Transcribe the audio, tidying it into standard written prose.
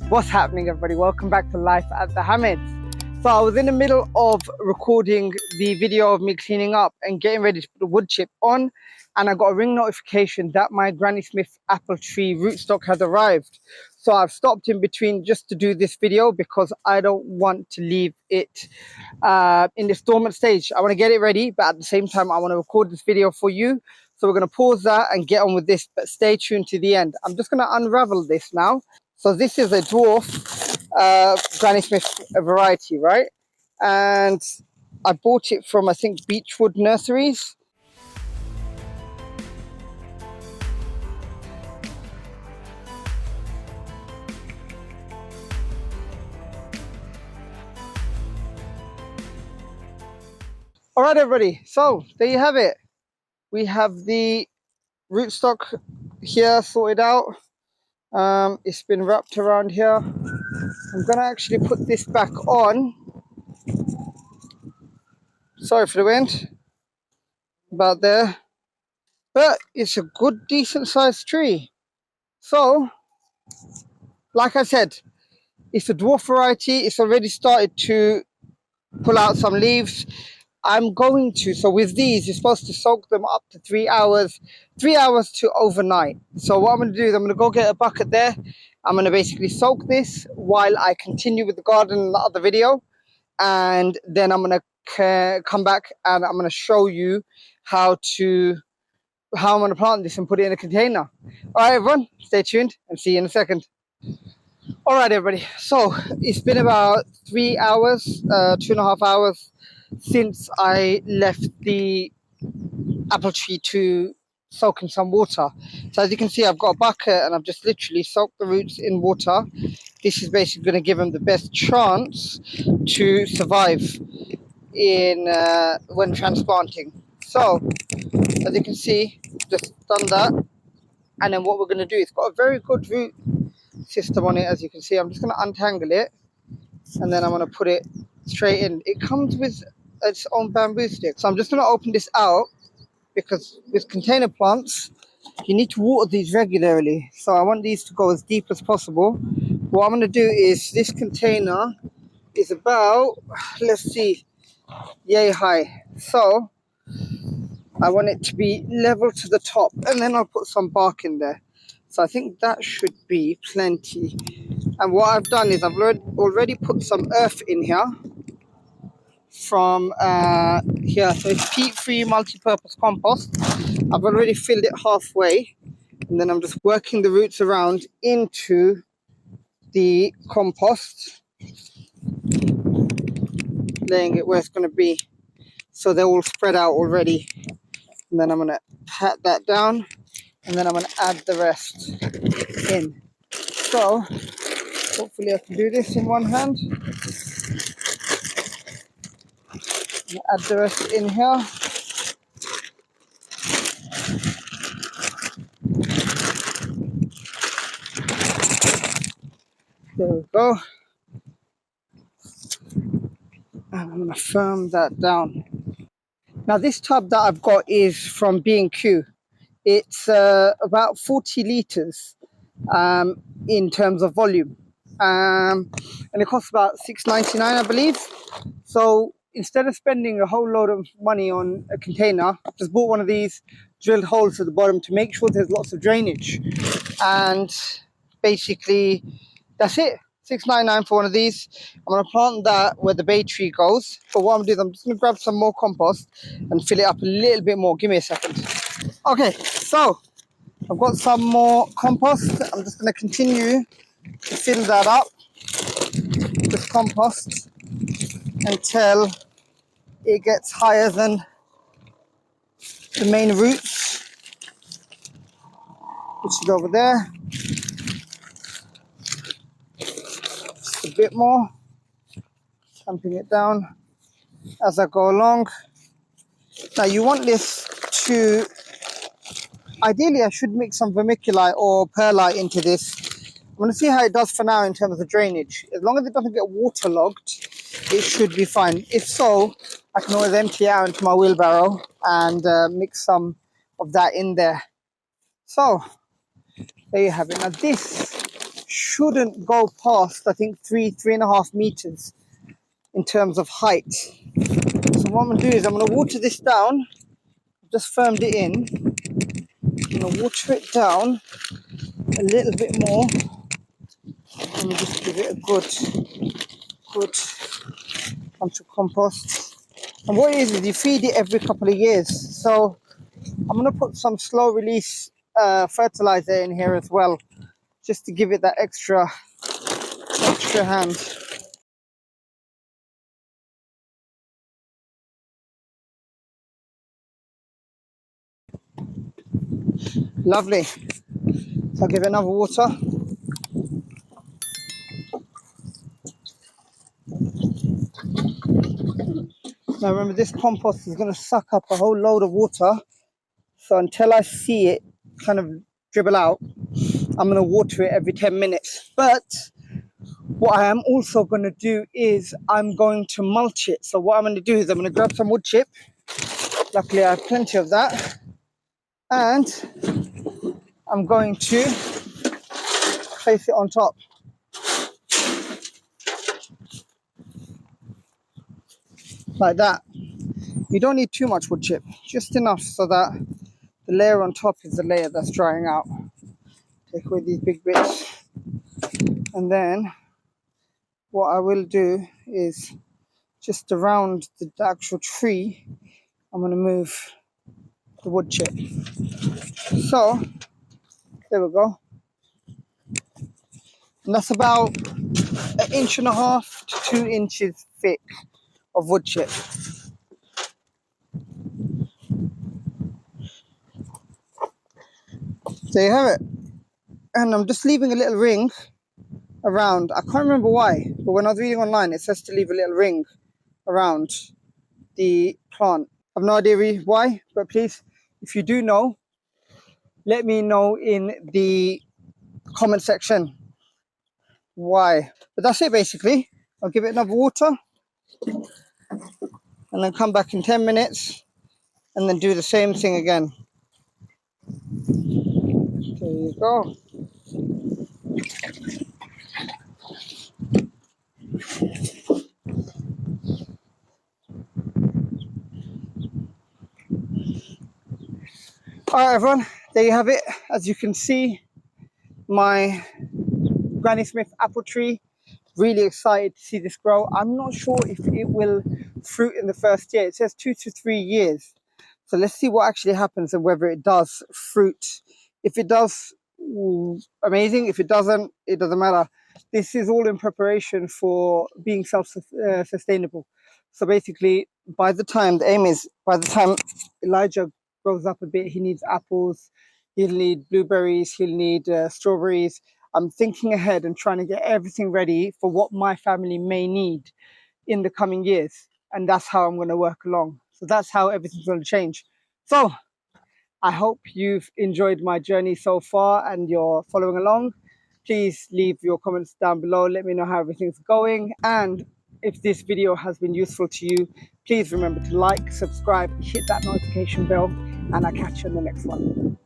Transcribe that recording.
What's happening, everybody? Welcome back to Life at the Hamids. So I was in the middle of recording the video of me cleaning up and getting ready to put the wood chip on, and I got a ring notification that my Granny Smith apple tree rootstock has arrived. So I've stopped in between just to do this video because I don't want to leave it in this dormant stage. I want to get it ready, but at the same time I want to record this video for you. So we're going to pause that and get on with this, but stay tuned to the end. I'm just going to unravel this now. So this is a dwarf Granny Smith variety, right? And I bought it from, I think, Beechwood Nurseries. All right, everybody. So there you have it. We have the rootstock here sorted out. It's been wrapped around here. I'm going to actually put this back on. Sorry for the wind. About there. But it's a good, decent sized tree. So, like I said, it's a dwarf variety. It's already started to pull out some leaves. I'm going to, so with these, you're supposed to soak them up to 3 hours, 3 hours to overnight. So what I'm going to do is I'm going to go get a bucket there. I'm going to basically soak this while I continue with the garden in the other video. And then I'm going to come back and I'm going to show you how I'm going to plant this and put it in a container. All right, everyone, stay tuned and see you in a second. All right, everybody. So it's been about 3 hours, 2.5 hours since I left the apple tree to soak in some water. So as you can see, I've got a bucket and I've just literally soaked the roots in water. This is basically going to give them the best chance to survive in when transplanting. So as you can see, just done that. And then what we're going to do, it's got a very good root system on it. As you can see, I'm just going to untangle it and then I'm going to put it straight in. It comes with its own bamboo stick. So I'm just going to open this out because with container plants, you need to water these regularly. So I want these to go as deep as possible. What I'm going to do is, this container is about, let's see, yay high. So I want it to be level to the top, and then I'll put some bark in there. So I think that should be plenty. And what I've done is I've already put some earth in here from here. So it's peat-free multi-purpose compost. I've already filled it halfway, and then I'm just working the roots around into the compost, laying it where it's going to be, so they're all spread out already. And then I'm going to pat that down, and then I'm going to add the rest in. So hopefully I can do this in one hand. Add the rest in here. There we go. And I'm going to firm that down. Now this tub that I've got is from B&Q. It's about 40 litres in terms of volume. And it costs about $6.99, I believe. So instead of spending a whole load of money on a container, I just bought one of these, drilled holes at the bottom to make sure there's lots of drainage. And basically, that's it. $6.99 for one of these. I'm going to plant that where the bay tree goes. But what I'm going to do is I'm just going to grab some more compost and fill it up a little bit more. Give me a second. Okay, so I've got some more compost. I'm just going to continue to fill that up with compost until it gets higher than the main roots, which is over there. Just a bit more, tamping it down as I go along. Now you want this to, ideally I should mix some vermiculite or perlite into this. I'm going to see how it does for now in terms of drainage. As long as it doesn't get waterlogged, it should be fine. If so, I can always empty it out into my wheelbarrow and mix some of that in there. So there you have it. Now this shouldn't go past, I think, 3.5 meters in terms of height. So what I'm going to do is I'm going to water this down. I've just firmed it in. I'm going to water it down a little bit more. Let me just give it a good bunch of compost. And what it is you feed it every couple of years. So I'm going to put some slow release fertilizer in here as well, just to give it that extra hand. Lovely. So I'll give it another water. Now remember, this compost is going to suck up a whole load of water. So until I see it kind of dribble out, I'm going to water it every 10 minutes. But what I am also going to do is I'm going to mulch it. So what I'm going to do is I'm going to grab some wood chip. Luckily I have plenty of that. And I'm going to place it on top. Like that. You don't need too much wood chip, just enough so that the layer on top is the layer that's drying out. Take away these big bits. And then what I will do is just around the actual tree, I'm going to move the wood chip. So, there we go. And that's about 1.5 inches to 2 inches thick of wood chip. There you have it. And I'm just leaving a little ring around. I can't remember why, but when I was reading online, it says to leave a little ring around the plant. I have no idea really why, but please, if you do know, let me know in the comment section why. But that's it basically. I'll give it another water and then come back in 10 minutes and then do the same thing again. There you go. Alright everyone, there you have it. As you can see, my Granny Smith apple tree, really excited to see this grow. I'm not sure if it will fruit in the first year. It says 2 to 3 years. So let's see what actually happens and whether it does fruit. If it does, amazing. If it doesn't, it doesn't matter. This is all in preparation for being self-sustainable. So basically, by the time, the aim is, by the time Elijah grows up a bit, he needs apples, he'll need blueberries, he'll need strawberries. I'm thinking ahead and trying to get everything ready for what my family may need in the coming years. And that's how I'm going to work along. So that's how everything's going to change. So I hope you've enjoyed my journey so far and you're following along. Please leave your comments down below. Let me know how everything's going. And if this video has been useful to you, please remember to like, subscribe, hit that notification bell, and I'll catch you in the next one.